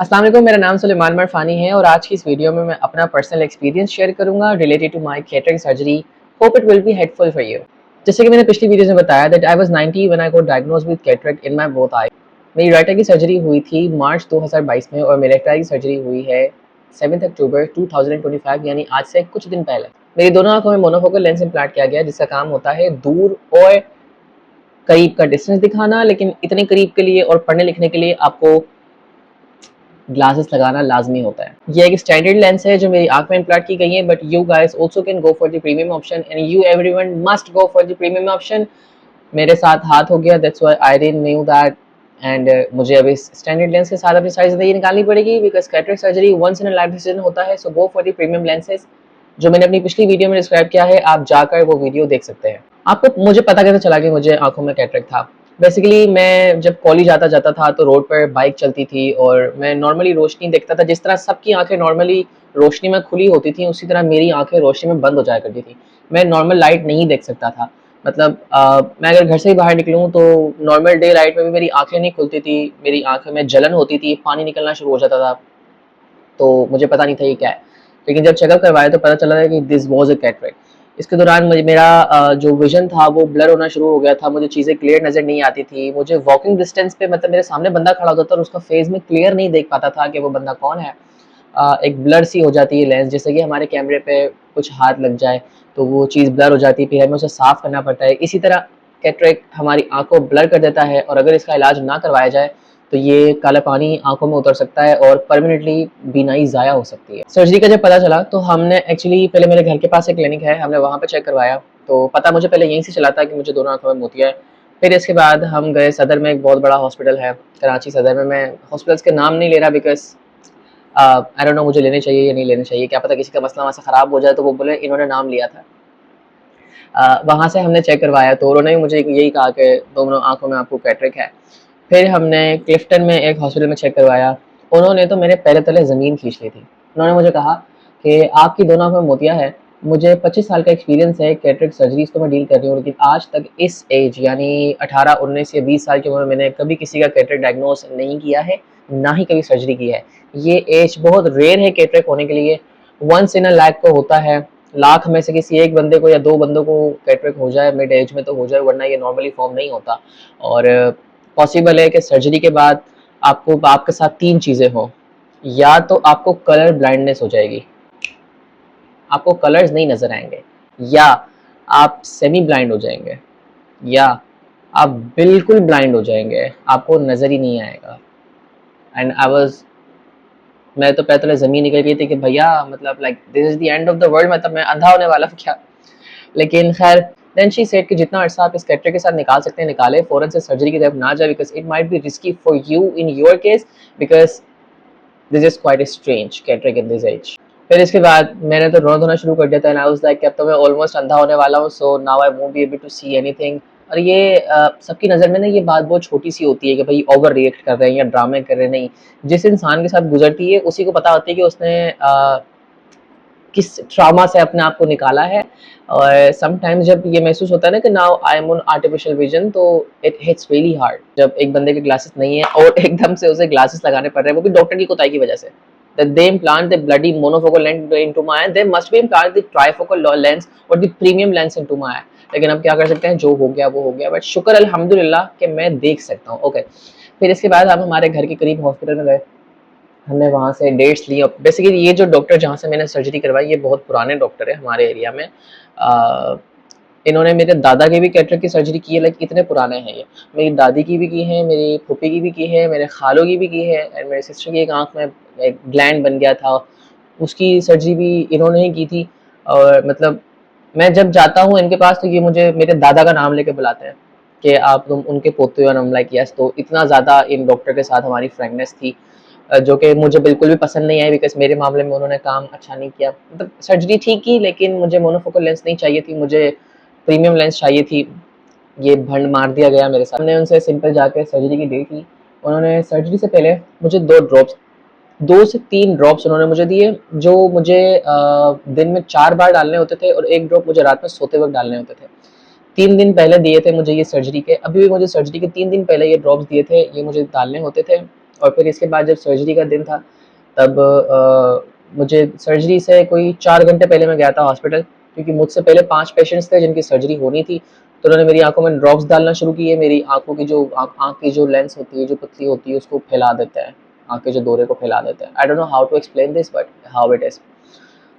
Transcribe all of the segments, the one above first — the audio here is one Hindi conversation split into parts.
अस्सलाम वालेकुम, मेरा नाम सुलेमान मरफानी है और आज की इस वीडियो में मैं अपना पर्सनल एक्सपीरियंस शेयर करूंगा related to my cataract surgery. Hope it will be helpful for you. जैसे कि मैंने पिछली वीडियो में बताया that I was 90 when I got diagnosed with cataract in my both eye. मेरी राइट आई की सर्जरी हुई थी मार्च 2022 में और मेरे लेफ्ट आई की सर्जरी हुई है 7 अक्टूबर 2025, यानी आज से कुछ दिन पहले। मेरी दोनों आंखों में मोनोफोकल लेंस इम्प्लांट किया गया, जिसका काम होता है दूर और करीब का डिस्टेंस दिखाना, लेकिन इतने करीब के लिए और पढ़ने लिखने के लिए आपको ग्लासेस लगाना लाजमी होता है। ये एक स्टैंडर्ड लेंस है जो मेरी आंख में इम्प्लांट की गई है, but you guys also can go for the premium option and you everyone must go for the premium option. मेरे साथ हाथ हो गया, that's why I didn't knew that and मुझे अब इस स्टैंडर्ड लेंस के साथ अपनी सारी जिंदगी निकालनी पड़ेगी because cataract surgery once in a life decision होता है। So go for the premium lenses जो मैंने अपनी पिछली वीडियो में डिस्क्राइब किया है, आप जाकर वो वीडियो देख सकते हैं। आपको मुझे पता कैसे चला कि मुझे आंखों में कैटरेक्ट था? बेसिकली मैं जब कॉलेज जाता था तो रोड पर बाइक चलती थी और मैं नॉर्मली रोशनी देखता था। जिस तरह सबकी आंखें नॉर्मली रोशनी में खुली होती थी, उसी तरह मेरी आंखें रोशनी में बंद हो जाया करती थी। मैं नॉर्मल लाइट नहीं देख सकता था। मतलब मैं अगर घर से ही बाहर निकलूँ तो नॉर्मल डे लाइट में भी मेरी आंखें नहीं खुलती थी, मेरी आंखें में जलन होती थी, पानी निकलना शुरू हो जाता था। तो मुझे पता नहीं था ये क्या है, लेकिन जब चेकअप करवाया तो पता चला कि दिस वाज अ कैटरेक्ट। इसके दौरान मुझे मेरा जो विजन था वो ब्लर होना शुरू हो गया था, मुझे चीज़ें क्लियर नज़र नहीं आती थी। मुझे वॉकिंग डिस्टेंस पे, मतलब मेरे सामने बंदा खड़ा होता था और उसका फेस में क्लियर नहीं देख पाता था कि वो बंदा कौन है। एक ब्लर सी हो जाती है लेंस, जैसे कि हमारे कैमरे पे कुछ हाथ लग जाए तो वो चीज़ ब्लर हो जाती है, फिर हमें उसे साफ़ करना पड़ता है। इसी तरह कैटरेक्ट हमारी आँख को ब्लर कर देता है और अगर इसका इलाज ना करवाया जाए तो ये काला पानी आंखों में उतर सकता है और परमानेंटली बीनाई ज़ाया हो सकती है। सर्जरी का जब पता चला तो हमने एक्चुअली पहले मेरे घर के पास एक क्लिनिक है, हमने वहाँ पे चेक करवाया। तो पता मुझे पहले यहीं से चला था कि मुझे दोनों आंखों में मोतिया है। फिर इसके बाद हम गए सदर में, एक बहुत बड़ा हॉस्पिटल है कराची सदर में। मैं हॉस्पिटल्स के नाम नहीं ले रहा बिकॉज आई डोंट नो मुझे लेने चाहिए या नहीं लेने चाहिए, क्या पता किसी का मसला वहाँ से ख़राब हो जाए तो वो बोले इन्होंने नाम लिया था। वहाँ से हमने चेक करवाया तो उन्होंने मुझे यही कहा कि दोनों आंखों में आपको कैटरेक्ट है। फिर हमने क्लिफ्टन में एक हॉस्पिटल में चेक करवाया। उन्होंने तो मेरे पैर तले ज़मीन खींच ली थी। उन्होंने मुझे कहा कि आपकी दोनों आंखों में मोतिया है। मुझे 25 साल का एक्सपीरियंस है कैटरेक्ट सर्जरीज तो मैं डील कर रही हूँ, लेकिन आज तक इस एज यानी 18, 19 या 20 साल की उम्र में मैंने कभी किसी का कैटरेक्ट डायग्नोस नहीं किया है, ना ही कभी सर्जरी की है। ये एज बहुत रेयर है कैटरेक्ट होने के लिए, वंस इन अ लाइफ को होता है। लाख में से किसी एक बंदे को या दो बंदों को कैटरेक्ट हो जाए, मिड एज में तो हो जाए, वरना ये नॉर्मली फॉर्म नहीं होता। और पॉसिबल है कि सर्जरी के बाद आपको आपके साथ तीन चीज़ें हों। या तो आपको कलर ब्लाइंडनेस हो जाएगी, आपको कलर्स नहीं नज़र आएंगे, या आप सेमी ब्लाइंड हो जाएंगे, या आप बिल्कुल ब्लाइंड हो जाएंगे, आपको नज़र ही नहीं आएगा। एंड आई वाज, मैं तो पहले ज़मीन निकल गई थी कि भैया मतलब like this is the end of the world, मतलब मैं अंधा होने वाला हूँ क्या। लेकिन खैर देन शी सेड कि जितना अर्सा आप इस कैटरेक्ट के साथ निकाल सकते हैं निकाले, फ़ौरन से सर्जरी की तरफ ना जाए because it might be risky for you in your case, because this is quite strange cataract in this age. फिर इसके बाद मैंने तो रोना धोना शुरू कर दिया था एंड आई वाज लाइक अब तो मैं ऑलमोस्ट अंधा होने वाला हूँ, so now I won't be able to see anything. और ये सबकी नज़र में ना ये बात बहुत छोटी सी होती है कि भाई ओवर रिएक्ट कर रहे हैं या ड्रामे कर रहे हैं। नहीं, जिस इंसान के साथ गुजरती है उसी को पता होती है कि उसने किस ट्रॉमा से अपने आप को निकाला है। और समटाइम्स जब ये महसूस होता है ना कि now I am on artificial vision, तो इट हिट्स रियली हार्ड। जब एक बंदे के ग्लासेस नहीं है और एकदम से उसे ग्लासेस लगाने पड़ रहे हैं, वो भी डॉक्टर की कोताही की वजह से। That they implant the bloody monofocal lens into my eye, they must be implant the trifocal lens or the premium lens into my eye। लेकिन अब क्या कर सकते हैं, जो हो गया वो हो गया, बट शुक्र अल्हम्दुलिल्लाह कि मैं देख सकता हूँ। ओके, फिर इसके बाद हम हमारे घर के करीब हॉस्पिटल में गए, हमने वहाँ से डेट्स ली। बेसिकली ये जो डॉक्टर जहाँ से मैंने सर्जरी करवाई ये बहुत पुराने डॉक्टर है हमारे एरिया में। इन्होंने मेरे दादा की भी कैटरेक्ट की सर्जरी की है, लाइक इतने पुराने हैं ये। मेरी दादी की भी की है, मेरी फूफी की भी की है, मेरे खालों की भी की है, एंड मेरे सिस्टर की एक आँख में एक ग्लैंड बन गया था, उसकी सर्जरी भी इन्होंने ही की थी। और मतलब मैं जब जाता हूँ इनके पास तो ये मुझे मेरे दादा का नाम लेके बुलाते हैं कि आप तुम उनके पोते हो, और लाइक यस। तो इतना ज़्यादा इन डॉक्टर के साथ हमारी फ्रेंडनेस थी जो कि मुझे बिल्कुल भी पसंद नहीं आई बिकॉज मेरे मामले में उन्होंने काम अच्छा नहीं किया। मतलब सर्जरी ठीक की, लेकिन मुझे मोनोफोकल लेंस नहीं चाहिए थी, मुझे प्रीमियम लेंस चाहिए थी। ये भंड मार दिया गया मेरे साथ। हमने उनसे सिंपल जाके सर्जरी की डेट ली। उन्होंने सर्जरी से पहले मुझे 2 से 3 ड्रॉप्स उन्होंने मुझे दिए, जो मुझे दिन में 4 बार डालने होते थे और एक ड्रॉप मुझे रात में सोते वक्त डालने होते थे। 3 दिन पहले दिए थे मुझे ये सर्जरी के, अभी भी मुझे सर्जरी के 3 दिन पहले ये ड्रॉप्स दिए थे, ये मुझे डालने होते थे। और फिर इसके बाद जब सर्जरी का दिन था तब मुझे सर्जरी से कोई 4 घंटे पहले मैं गया था हॉस्पिटल, क्योंकि मुझसे पहले 5 पेशेंट्स थे जिनकी सर्जरी होनी थी। तो उन्होंने मेरी आँखों में ड्रॉप्स डालना शुरू किए। मेरी आँखों की जो आँख की जो लेंस होती है, जो पतली होती है, उसको फैला देते हैं, आँख के जो दौरे को फैला देते हैं। I don't know how to explain this but how it is.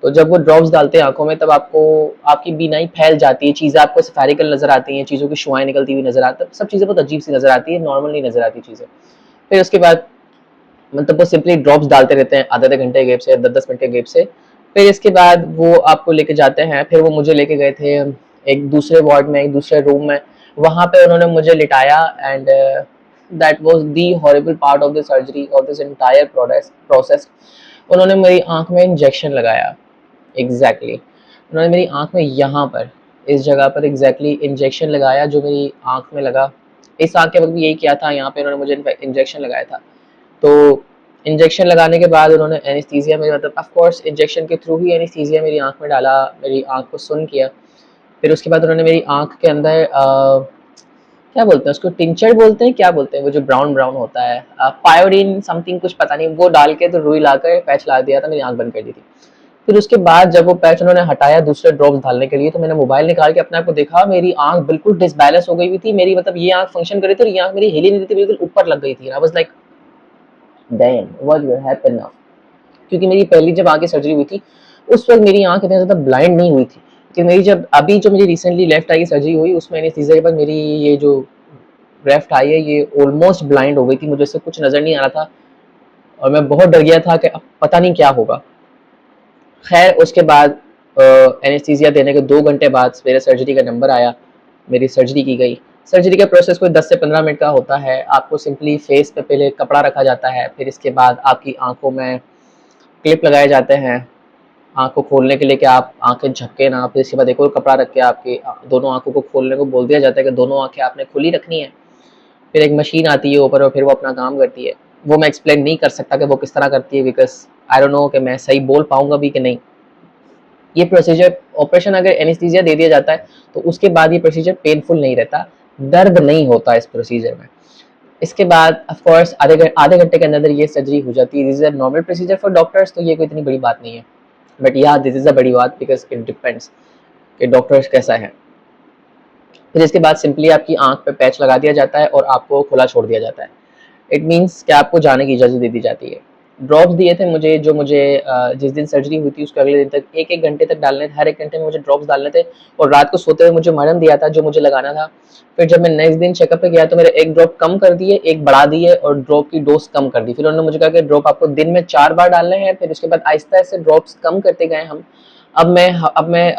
तो जब वो ड्रॉप्स डालते हैं आँखों में तब आपको आपकी बीनाई फैल जाती है, चीज़ें आपको स्फेरिकल नज़र आती हैं, चीज़ों की शुआएँ निकलती हुई नज़र आती है, सब चीज़ें बहुत अजीब सी नज़र आती है, नॉर्मल नहीं नज़र आती चीज़ें। फिर उसके बाद मतलब वो सिंपली ड्रॉप्स डालते रहते हैं आधे-आधे घंटे के गैप से, 10-10 मिनट के गैप से। फिर इसके बाद वो आपको लेके जाते हैं, फिर वो मुझे लेके गए थे एक दूसरे वार्ड में, एक दूसरे रूम में। वहाँ पे उन्होंने मुझे लिटाया and that was the horrible part of the surgery of this entire process. उन्होंने मेरी आँख में इंजेक्शन लगाया। एग्जैक्टली उन्होंने मेरी आँख में यहाँ पर, इस जगह पर एग्जैक्टली इंजेक्शन लगाया जो मेरी आँख में लगा। इस आँख के वक्त भी यही किया था, यहाँ पे उन्होंने मुझे इंजेक्शन लगाया था। तो इंजेक्शन लगाने के बाद उन्होंने एनेस्थीसिया मेरी, मतलब ऑफ कोर्स इंजेक्शन के थ्रू ही एनेस्थीसिया मेरी आँख में डाला, मेरी आँख को सुन्न किया। फिर उसके बाद उन्होंने मेरी आँख के अंदर क्या बोलते हैं उसको, टिंचर बोलते हैं, क्या बोलते हैं वो जो ब्राउन ब्राउन होता है, पायोडीन समथिंग कुछ पता नहीं, वो डाल के तो रुई लाकर पैच ला दिया था, मेरी आँख बंद कर दी थी। फिर उसके बाद जब वो पैच उन्होंने हटाया दूसरे ड्रॉप्स डालने के लिए, तो मैंने मोबाइल निकाल के अपने आप को देखा, मेरी आँख बिल्कुल डिसबैलेंस हो गई हुई थी। मेरी मतलब ये आँख फंक्शन कर रही थी और ये आँख मेरी हिली नहीं रही थी, बिल्कुल ऊपर लग गई थी। I was like damn what will happen now. क्योंकि मेरी पहली जब आँख की सर्जरी हुई थी उस वक्त मेरी आँख इतनी ज़्यादा ब्लाइंड नहीं हुई थी, लेकिन मेरी जब अभी जो मेरी रिसेंटली लेफ्ट आई की सर्जरी हुई उसमें एनेस्थीसिया के बाद मेरी ये जो लेफ्ट आई है ये ऑलमोस्ट ब्लाइंड हो गई थी, मुझे इससे कुछ नज़र नहीं आ रहा था और मैं बहुत डर गया था कि अब पता नहीं क्या होगा। खैर उसके बाद एनेस्थीसिया देने के 2 घंटे बाद मेरे सर्जरी का नंबर आया, मेरी सर्जरी की गई। सर्जरी का प्रोसेस कोई 10 से 15 मिनट का होता है। आपको सिंपली फेस पे पहले कपड़ा रखा जाता है, फिर इसके बाद आपकी आंखों में क्लिप लगाए जाते हैं आँख को खोलने के लिए कि आप आंखें झपके ना। फिर इसके बाद एक और कपड़ा रख के आपकी दोनों आंखों को खोलने को बोल दिया जाता है कि दोनों आंखें आपने खुली रखनी है। फिर एक मशीन आती है ऊपर और फिर वो अपना काम करती है। वो मैं एक्सप्लेन नहीं कर सकता कि वो किस तरह करती है, बिकॉज आई डोंट नो कि मैं सही बोल पाऊंगा भी कि नहीं। ये प्रोसीजर, ऑपरेशन अगर एनेस्थीसिया दे दिया जाता है तो उसके बाद ये प्रोसीजर पेनफुल नहीं रहता, दर्द नहीं होता इस प्रोसीजर में। इसके बाद ऑफ कोर्स आधे घंटे के अंदर ये सर्जरी हो जाती है। This is a normal procedure for doctors, तो ये कोई इतनी बड़ी बात नहीं है, बट या दिस इज अ बड़ी बात बिकॉज इट डिपेंड्स कि डॉक्टर्स कैसा है। फिर इसके बाद सिंपली आपकी आंख पे पैच लगा दिया जाता है और आपको खुला छोड़ दिया जाता है। इट मीन्स कि आपको जाने की इजाज़त दे दी जाती है। ड्रॉप्स दिए थे मुझे, जो मुझे जिस दिन सर्जरी हुई थी उसके अगले दिन तक एक घंटे तक डालने थे, हर एक घंटे में मुझे ड्रॉप्स डालने थे और रात को सोते हुए मुझे मरहम दिया था जो मुझे लगाना था। फिर जब मैं नेक्स्ट दिन चेकअप पे गया तो मेरे एक ड्रॉप कम कर दिए, एक बढ़ा दिए और ड्रॉप की डोज कम कर दी। फिर उन्होंने मुझे कहा कि ड्रॉप आपको दिन में 4 बार डालने हैं। फिर उसके बाद आहिस्ता आहिस्ता ड्रॉप्स कम करते गए हम। अब मैं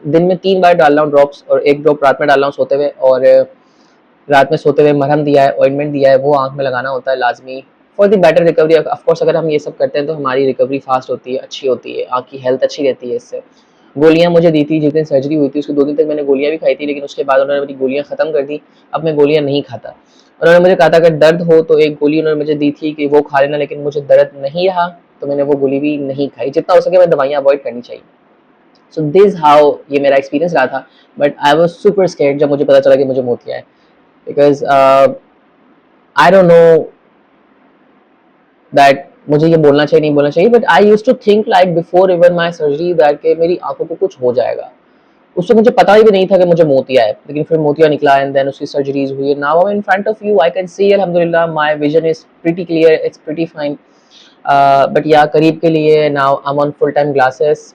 दिन में 3 बार डाल रहा हूँ ड्रॉप्स और एक ड्रॉप रात में डाल रहा हूँ सोते हुए। और रात में सोते हुए मरहम दिया है, ऑइंटमेंट दिया है, वो आंख में लगाना होता है लाजमी for the better recovery. Of course अगर हम ये सब करते हैं तो हमारी रिकवरी फास्ट होती है, अच्छी होती है, आँख की हेल्थ अच्छी रहती है इससे। गोलियाँ मुझे दी थी जिस दिन सर्जरी हुई थी, उसके 2 दिन तक मैंने गोलियाँ भी खाई थी, लेकिन उसके बाद उन्होंने मेरी गोलियाँ ख़त्म कर दी। अब मैं गोलियाँ नहीं खाता। उन्होंने मुझे कहा था अगर दर्द हो तो एक गोली उन्होंने मुझे दी थी कि वो खा लेना, लेकिन मुझे दर्द नहीं रहा तो मैंने वो गोली भी नहीं खाई। जितना हो सके मैं दवाइयाँ अवॉइड करनी चाहिए। सो दिस हाउ ये मेरा एक्सपीरियंस रहा था। But I was super scared जब मुझे पता चला कि मुझे मोतिया है, because I don't know that मुझे ये बोलना चाहिए नहीं बोलना चाहिए, but I used to think like before even my surgery that कि मेरी आंखों को कुछ हो जाएगा। उससे मुझे पता भी नहीं था कि मुझे मोतिया है, लेकिन फिर मोतिया निकला एंड देन उसकी सर्जरीज हुई। Now I am in front of you, I can see अल्हम्दुलिल्लाह my vision is pretty clear, it's pretty fine. But या करीब के लिए now I am on full time glasses.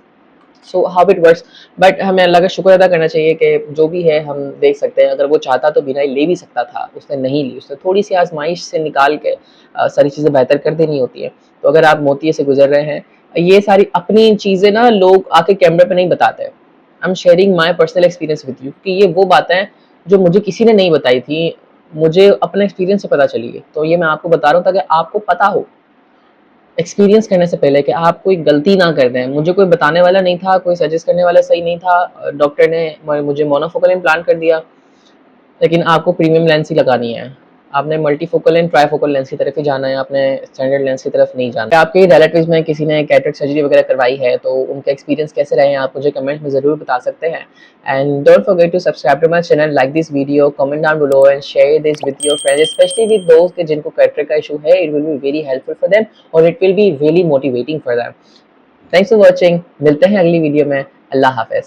So how it works, but हमें अल्लाह का शुक्र अदा करना चाहिए कि जो भी है हम देख सकते हैं। अगर वो चाहता तो बिनाई ले भी सकता था, उसने नहीं ली, उसने थोड़ी सी आजमाइश से निकाल के सारी चीज़ें बेहतर कर देनी होती है। तो अगर आप मोतिये से गुजर रहे हैं, ये सारी अपनी चीज़ें ना लोग आके कैमरे पे नहीं बताते। I am sharing my personal experience with you कि ये वो बातें हैं जो मुझे किसी ने नहीं बताई थी, मुझे अपने एक्सपीरियंस से पता चली है। तो ये मैं आपको बता रहा हूँ ताकि आपको पता हो एक्सपीरियंस करने से पहले कि आप कोई गलती ना कर दें। मुझे कोई बताने वाला नहीं था, कोई सजेस्ट करने वाला सही नहीं था। डॉक्टर ने मुझे मोनोफोकल इम्प्लांट कर दिया, लेकिन आपको प्रीमियम लेंस ही लगानी है। आपने मल्टीफोकल एंड ट्राइफोकल लेंस की तरफ ही जाना है, आपने स्टैंडर्ड लेंस की तरफ नहीं जाना। आपके रिलेटिव्स में किसी ने कैटरेक्ट सर्जरी वगैरह करवाई है तो उनके एक्सपीरियंस कैसे रहे हैं आप मुझे कमेंट में ज़रूर बता सकते हैं। And don't forget to subscribe to my channel, like this video, comment down below and share this with your friends, specially with दोस्त के जिनको कैटरेक्ट का इशू है। It will be very helpful for them और it will be really motivating for them. Thanks for watching, मिलते हैं अगली वीडियो में। अल्लाह हाफिज़।